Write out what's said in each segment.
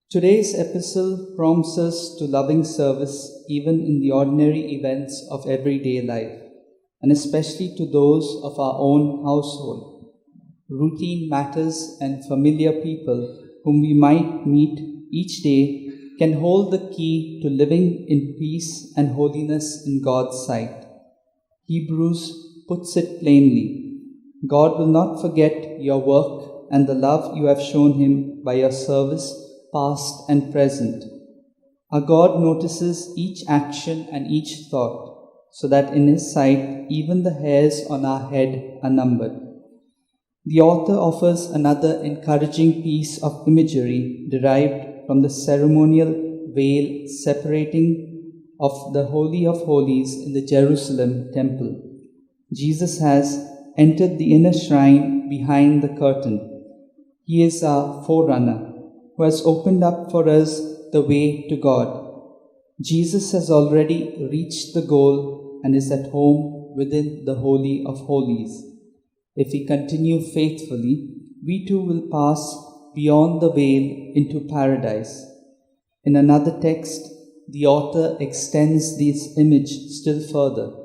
Today's epistle prompts us to loving service even in the ordinary events of everyday life, and especially to those of our own household. Routine matters and familiar people whom we might meet each day can hold the key to living in peace and holiness in God's sight. Hebrews puts it plainly: God will not forget your work and the love you have shown Him by your service, past and present. Our God notices each action and each thought, so that in His sight even the hairs on our head are numbered. The author offers another encouraging piece of imagery derived from the ceremonial veil separating of the Holy of Holies in the Jerusalem temple. Jesus has entered the inner shrine behind the curtain. He is our forerunner, who has opened up for us the way to God. Jesus has already reached the goal and is at home within the Holy of Holies. If we continue faithfully, we too will pass beyond the veil into paradise. In another text, the author extends this image still further.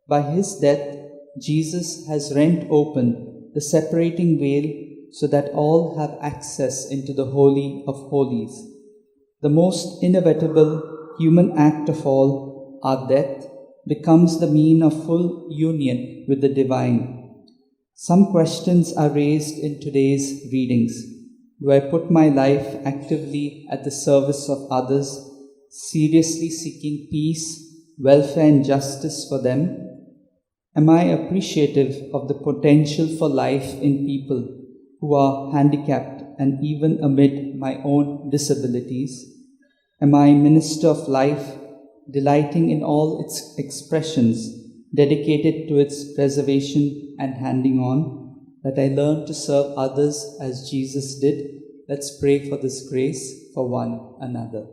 By His death, Jesus has rent open the separating veil so that all have access into the Holy of Holies. The most inevitable human act of all, our death, becomes the mean of full union with the divine. Some questions are raised in today's readings. Do I put my life actively at the service of others, seriously seeking peace, welfare and justice for them? Am I appreciative of the potential for life in people who are handicapped and even amid my own disabilities? Am I minister of life, delighting in all its expressions, dedicated to its preservation and handing on, that I learn to serve others as Jesus did? Let's pray for this grace for one another.